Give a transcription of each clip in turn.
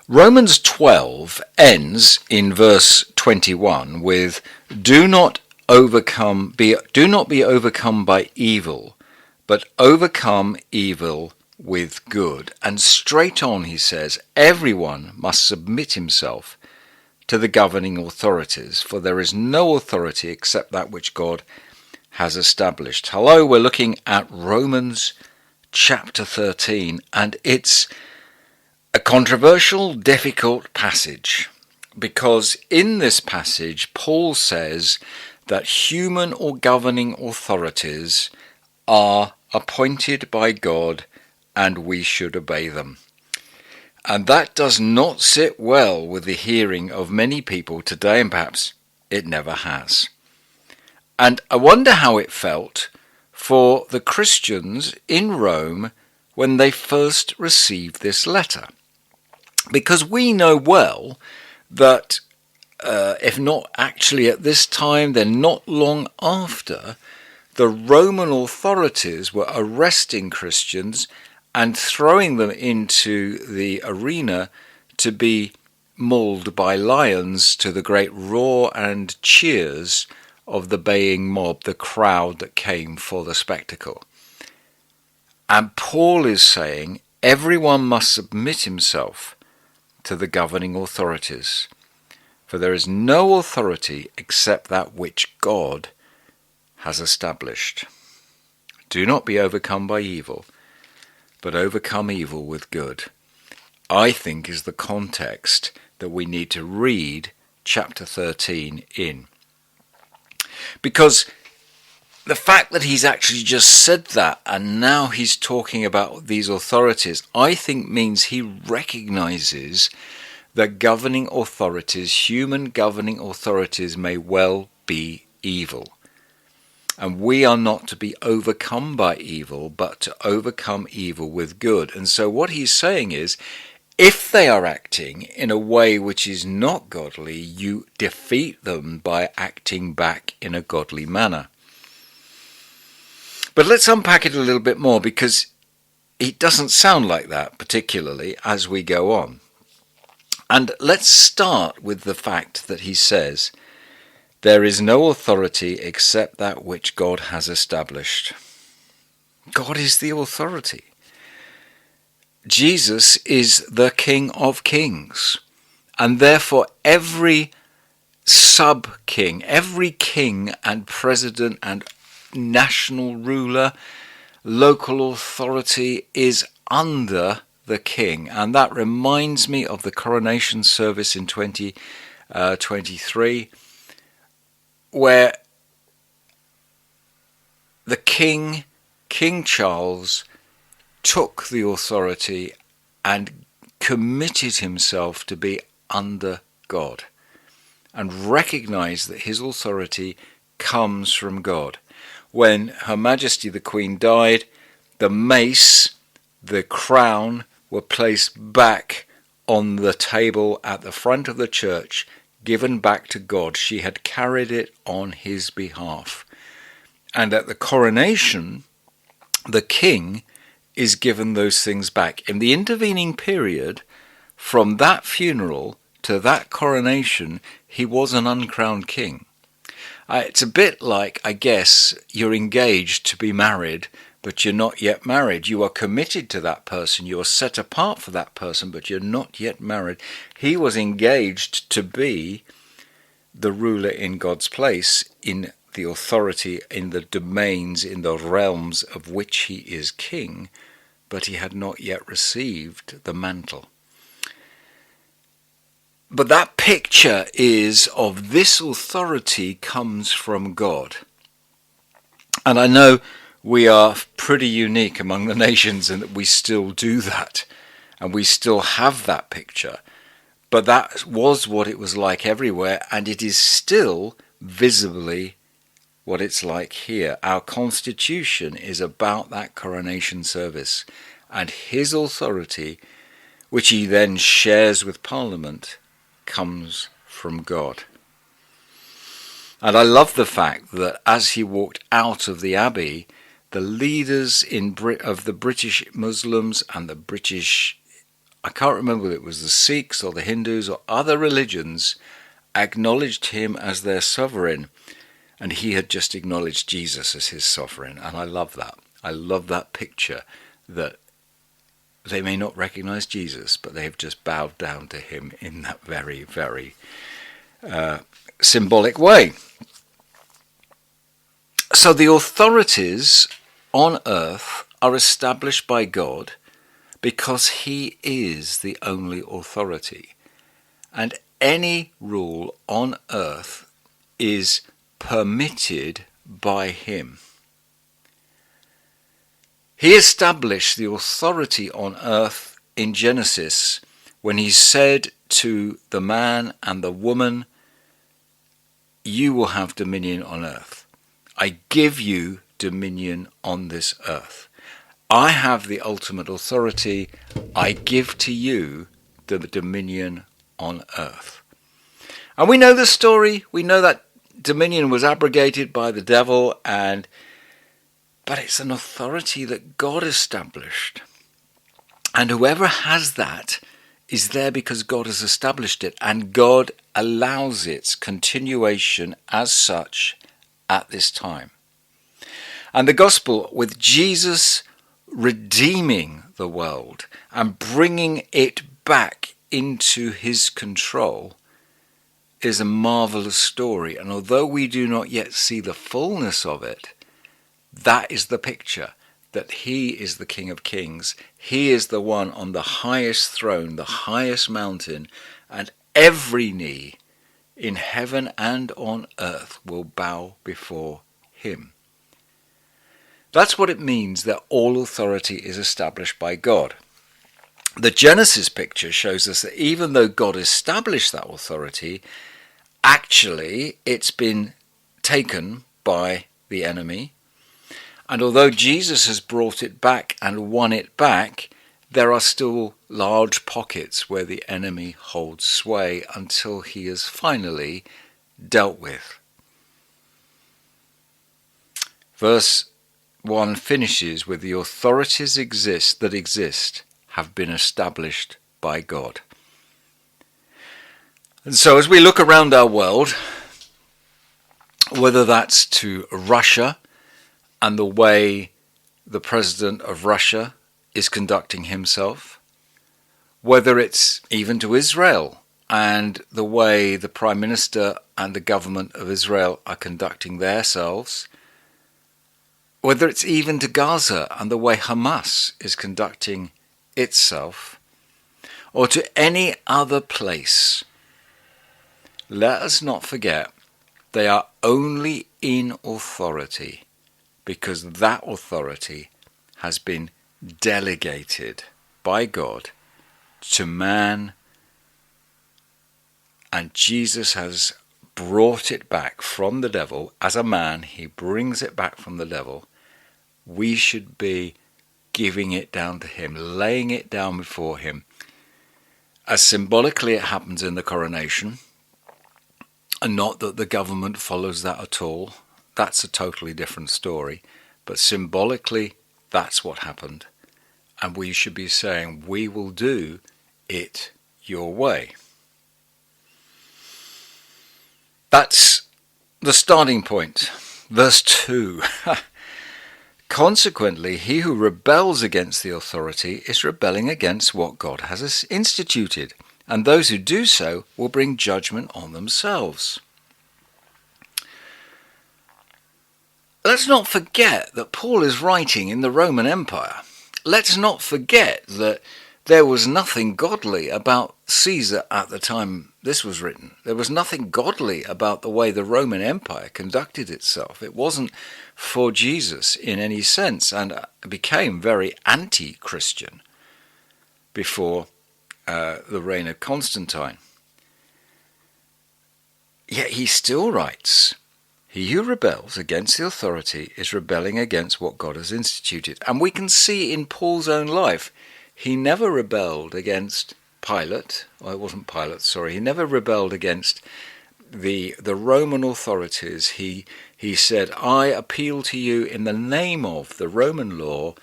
Romans 12 ends in verse 21 with, do not be overcome by evil, but overcome evil with good. And straight on he says, everyone must submit himself to the governing authorities, for there is no authority except that which God has established. Hello, we're looking at Romans chapter 13, and it's a controversial, difficult passage, because in this passage Paul says that human or governing authorities are appointed by God and we should obey them. And that does not sit well with the hearing of many people today, and perhaps it never has. And I wonder how it felt for the Christians in Rome when they first received this letter. Because we know well that, if not actually at this time, then not long after, the Roman authorities were arresting Christians and throwing them into the arena to be mauled by lions to the great roar and cheers of the baying mob, the crowd that came for the spectacle. And Paul is saying everyone must submit himself to the governing authorities, for there is no authority except that which God has established. Do not be overcome by evil, but overcome evil with good, I think is the context that we need to read chapter 13 in. Because the fact that he's actually just said that and now he's talking about these authorities, I think means he recognizes that governing authorities, human governing authorities, may well be evil. And we are not to be overcome by evil, but to overcome evil with good. And so what he's saying is, if they are acting in a way which is not godly, you defeat them by acting back in a godly manner. But let's unpack it a little bit more, because it doesn't sound like that particularly as we go on. And let's start with the fact that he says, there is no authority except that which God has established. God is the authority. Jesus is the King of Kings. And therefore every sub-king, every king and president and national ruler, local authority is under the king. And that reminds me of the coronation service in 2023, where the King Charles, took the authority and committed himself to be under God and recognized that his authority comes from God. When Her Majesty the Queen died, the mace, the crown, were placed back on the table at the front of the church, given back to God. She had carried it on his behalf. And at the coronation, the king is given those things back. In the intervening period, from that funeral to that coronation, he was an uncrowned king. It's a bit like, I guess, you're engaged to be married, but you're not yet married. You are committed to that person. You are set apart for that person, but you're not yet married. He was engaged to be the ruler in God's place, in the authority, in the domains, in the realms of which he is king, but he had not yet received the mantle. But that picture is of this authority comes from God. And I know we are pretty unique among the nations in that we still do that, and we still have that picture. But that was what it was like everywhere, and it is still visibly what it's like here. Our constitution is about that coronation service, and his authority, which he then shares with Parliament, comes from God. And I love the fact that as he walked out of the Abbey, the leaders of the British Muslims and the British I can't remember whether it was the Sikhs or the Hindus or other religions, acknowledged him as their sovereign, and he had just acknowledged Jesus as his sovereign. And I love that. I love that picture that they may not recognize Jesus, but they have just bowed down to him in that very, very symbolic way. So the authorities on earth are established by God because he is the only authority. And any rule on earth is permitted by him. He established the authority on earth in Genesis when he said to the man and the woman, "You will have dominion on earth. I give you dominion on this earth. I have the ultimate authority. I give to you the dominion on earth." And we know the story. We know that dominion was abrogated by the devil, but it's an authority that God established. And whoever has that is there because God has established it, and God allows its continuation as such at this time. And the gospel, with Jesus redeeming the world and bringing it back into his control, is a marvelous story. And although we do not yet see the fullness of it, that is the picture, that he is the King of Kings. He is the one on the highest throne, the highest mountain, and every knee in heaven and on earth will bow before him. That's what it means that all authority is established by God. The Genesis picture shows us that even though God established that authority, actually it's been taken by the enemy. And although Jesus has brought it back and won it back, there are still large pockets where the enemy holds sway until he is finally dealt with. Verse 1 finishes with the authorities that exist have been established by God. And so as we look around our world, whether that's to Russia and the way the president of Russia is conducting himself, whether it's even to Israel and the way the Prime Minister and the government of Israel are conducting themselves, whether it's even to Gaza and the way Hamas is conducting itself, or to any other place, let us not forget they are only in authority because that authority has been delegated by God to man, and Jesus has brought it back from the devil. As a man, he brings it back from the devil. We should be giving it down to him, laying it down before him. As symbolically it happens in the coronation, and not that the government follows that at all. That's a totally different story. But symbolically, that's what happened. And we should be saying, we will do it your way. That's the starting point. Verse 2. Consequently, he who rebels against the authority is rebelling against what God has instituted, and those who do so will bring judgment on themselves. Let's not forget that Paul is writing in the Roman Empire. Let's not forget that there was nothing godly about Caesar at the time this was written. There was nothing godly about the way the Roman Empire conducted itself. It wasn't for Jesus in any sense, and became very anti-Christian before the reign of Constantine. Yet he still writes, he who rebels against the authority is rebelling against what God has instituted. And we can see in Paul's own life, he never rebelled against Pilate. Oh, it wasn't Pilate, sorry. He never rebelled against the Roman authorities. He said, I appeal to you in the name of the Roman law.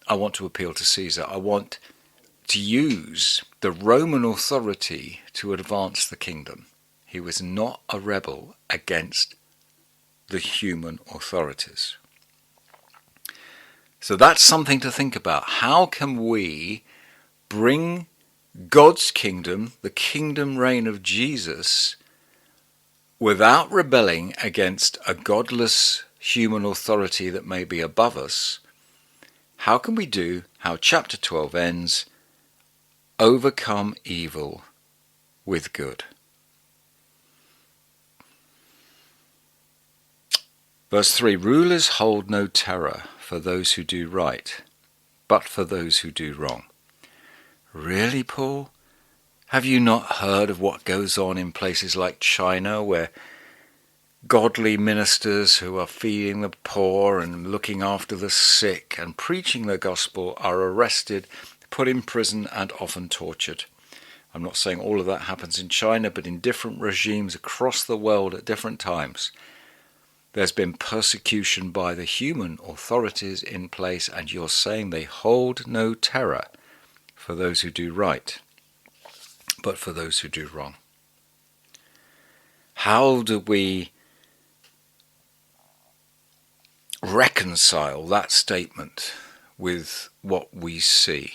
I want to appeal to Caesar. I want to use the Roman authority to advance the kingdom. He was not a rebel against the human authorities. So that's something to think about. How can we bring God's kingdom, the kingdom reign of Jesus, without rebelling against a godless human authority that may be above us? How can we do how chapter 12 ends? Overcome evil with good. Verse 3, rulers hold no terror for those who do right, but for those who do wrong. Really, Paul? Have you not heard of what goes on in places like China, where godly ministers who are feeding the poor and looking after the sick and preaching the gospel are arrested, put in prison, and often tortured? I'm not saying all of that happens in China, but in different regimes across the world at different times, there's been persecution by the human authorities in place, and you're saying they hold no terror for those who do right, but for those who do wrong. How do we reconcile that statement with what we see?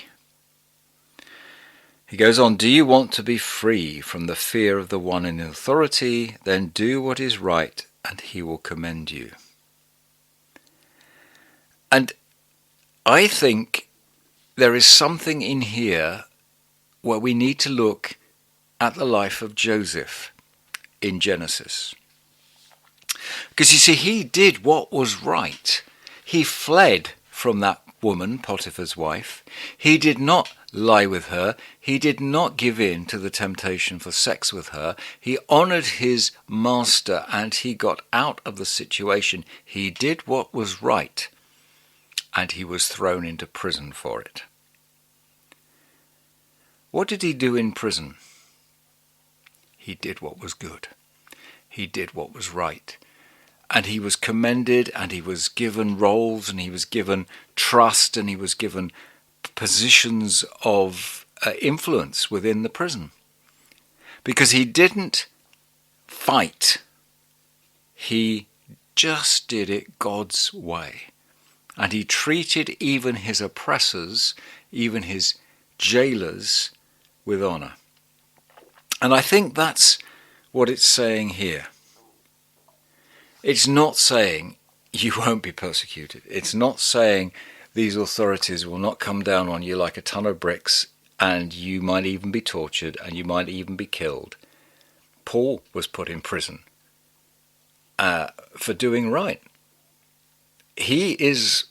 He goes on, do you want to be free from the fear of the one in authority? Then do what is right, and he will commend you. And I think there is something in here where we need to look at the life of Joseph in Genesis. Because you see, he did what was right. He fled from that woman, Potiphar's wife. He did not lie with her. He did not give in to the temptation for sex with her. He honored his master and he got out of the situation. He did what was right, and he was thrown into prison for it. What did he do in prison? He did what was good. He did what was right. And he was commended, and he was given roles, and he was given trust, and he was given positions of influence within the prison. Because he didn't fight. He just did it God's way. And he treated even his oppressors, even his jailers, with honor. And I think that's what it's saying here. It's not saying you won't be persecuted. It's not saying these authorities will not come down on you like a ton of bricks, and you might even be tortured and you might even be killed. Paul was put in prison for doing right. He is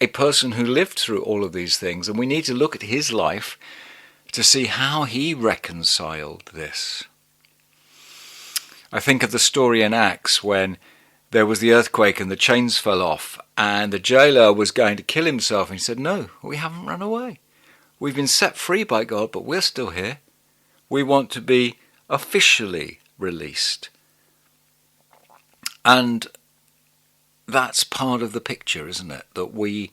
a person who lived through all of these things, and we need to look at his life to see how he reconciled this. I think of the story in Acts when there was the earthquake and the chains fell off, and the jailer was going to kill himself, and he said, no, we haven't run away. We've been set free by God, but we're still here. We want to be officially released. And that's part of the picture, isn't it? That we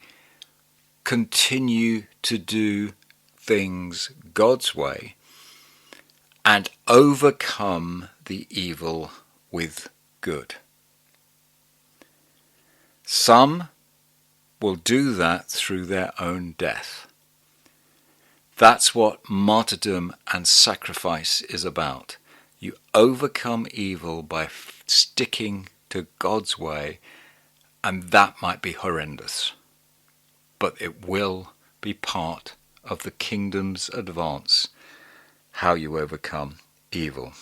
continue to do things God's way and overcome the evil with good. Some will do that through their own death. That's what martyrdom and sacrifice is about. You overcome evil by sticking to God's way, and that might be horrendous, but it will be part of the kingdom's advance, how you overcome evil.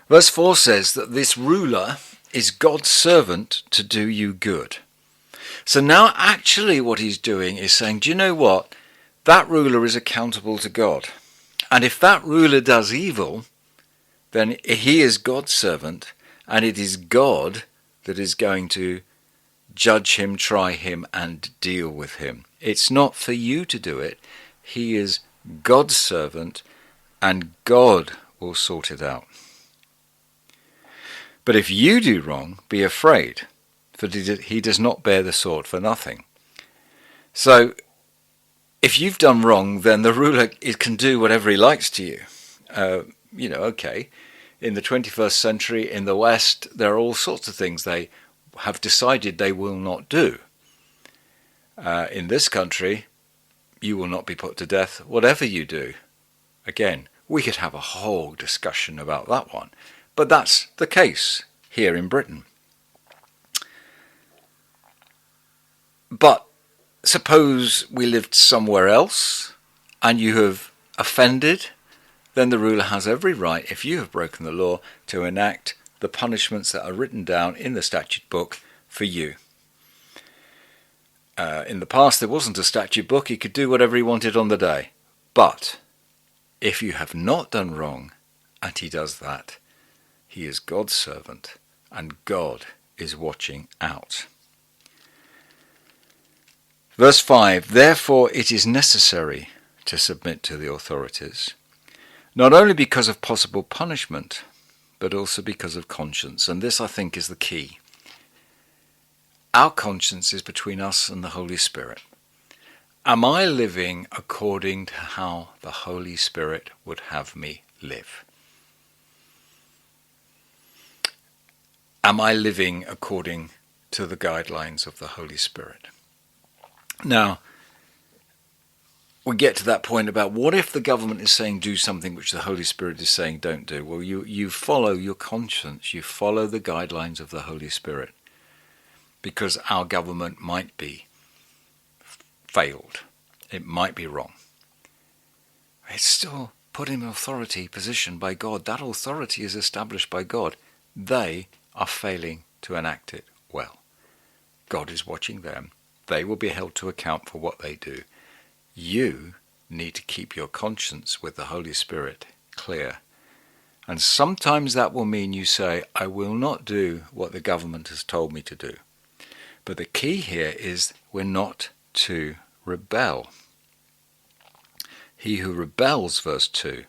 Verse 4 says that this ruler is God's servant to do you good. So now actually what he's doing is saying, do you know what? That ruler is accountable to God. And if that ruler does evil, then he is God's servant, and it is God that is going to judge him, try him, and deal with him. It's not for you to do it. He is God's servant, and God will sort it out. But if you do wrong, be afraid, for he does not bear the sword for nothing. So if you've done wrong, then the ruler can do whatever he likes to you. Okay, in the 21st century in the West, there are all sorts of things they have decided they will not do. In this country, you will not be put to death, whatever you do. Again, we could have a whole discussion about that one, but that's the case here in Britain. But suppose we lived somewhere else and you have offended, then the ruler has every right, if you have broken the law, to enact the punishments that are written down in the statute book for you. In the past, there wasn't a statute book. He could do whatever he wanted on the day. But if you have not done wrong, and he does that, he is God's servant, and God is watching out. Verse 5, therefore it is necessary to submit to the authorities, not only because of possible punishment, but also because of conscience. And this, I think, is the key. Our conscience is between us and the Holy Spirit. Am I living according to how the Holy Spirit would have me live? Am I living according to the guidelines of the Holy Spirit? Now, we get to that point about what if the government is saying do something which the Holy Spirit is saying don't do? Well, you follow your conscience, you follow the guidelines of the Holy Spirit, because our government might be failed. It might be wrong. It's still put in an authority position by God. That authority is established by God. They are failing to enact it well. God is watching them. They will be held to account for what they do. You need to keep your conscience with the Holy Spirit clear. And sometimes that will mean you say, I will not do what the government has told me to do. But the key here is we're not to rebel. He who rebels, verse 2,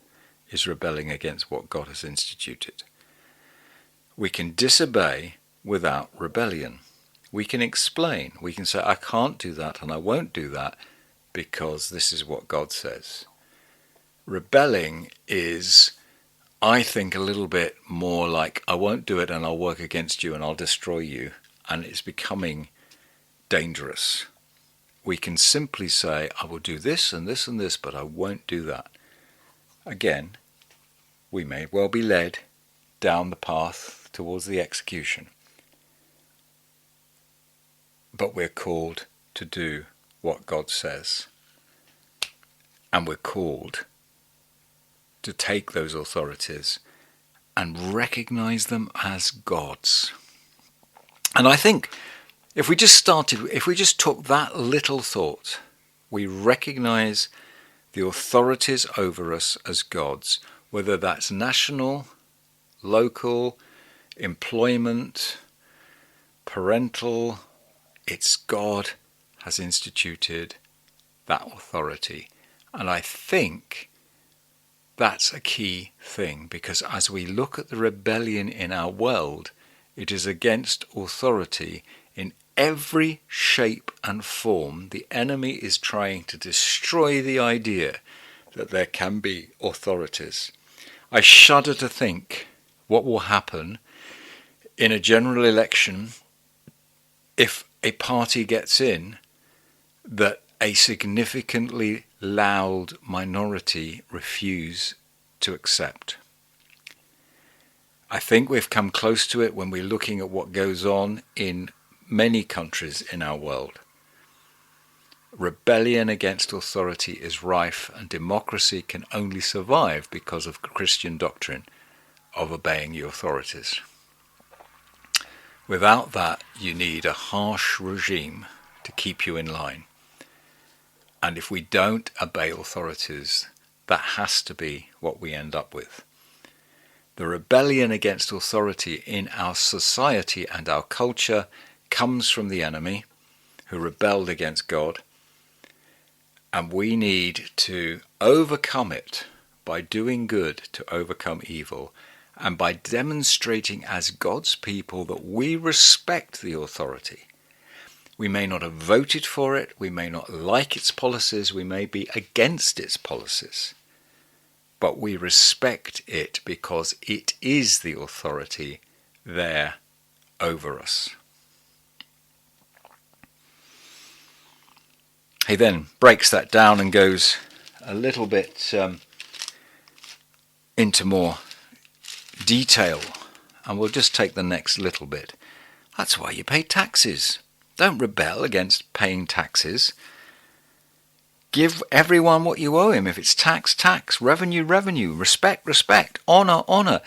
is rebelling against what God has instituted. We can disobey without rebellion. We can explain. We can say, I can't do that and I won't do that because this is what God says. Rebelling is, I think, a little bit more like, I won't do it and I'll work against you and I'll destroy you. And it's becoming dangerous. We can simply say, I will do this and this and this, but I won't do that. Again, we may well be led down the path towards the execution. But we're called to do what God says. And we're called to take those authorities and recognize them as God's. And I think if we just took that little thought, we recognize the authorities over us as God's, whether that's national, local, employment, parental, it's God has instituted that authority. And I think that's a key thing, because as we look at the rebellion in our world, it is against authority in every shape and form. The enemy is trying to destroy the idea that there can be authorities. I shudder to think what will happen in a general election if a party gets in that a significantly loud minority refuse to accept. I think we've come close to it when we're looking at what goes on in many countries in our world. Rebellion against authority is rife, and democracy can only survive because of Christian doctrine of obeying the authorities. Without that, you need a harsh regime to keep you in line. And if we don't obey authorities, that has to be what we end up with. The rebellion against authority in our society and our culture comes from the enemy who rebelled against God. And we need to overcome it by doing good to overcome evil, and by demonstrating as God's people that we respect the authority. We may not have voted for it, we may not like its policies, we may be against its policies, but we respect it because it is the authority there over us. He then breaks that down and goes a little bit into more detail, and we'll just take the next little bit. That's why you pay taxes. Don't rebel against paying taxes. Give everyone what you owe him. If it's tax, tax. Revenue, revenue. Respect, respect. Honour, honour.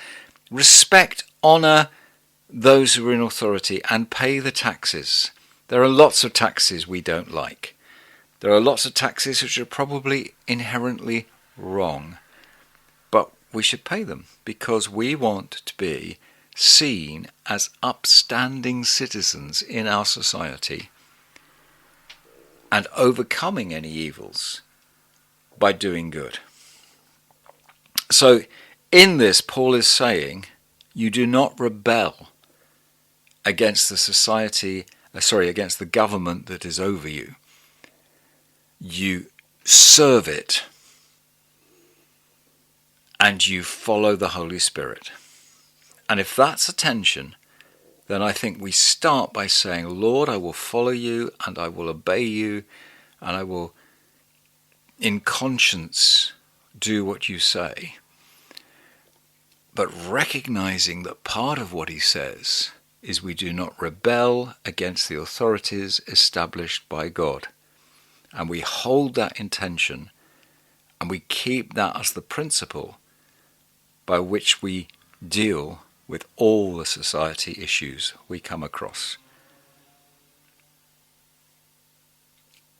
Respect, honour those who are in authority and pay the taxes. There are lots of taxes we don't like. There are lots of taxes which are probably inherently wrong. But we should pay them because we want to be seen as upstanding citizens in our society and overcoming any evils by doing good. So in this, Paul is saying, you do not rebel against the against the government that is over you. You serve it and you follow the Holy Spirit. And if that's a tension, then I think we start by saying, Lord, I will follow you and I will obey you and I will, in conscience, do what you say. But recognizing that part of what he says is we do not rebel against the authorities established by God. And we hold that intention and we keep that as the principle by which we deal with all the society issues we come across.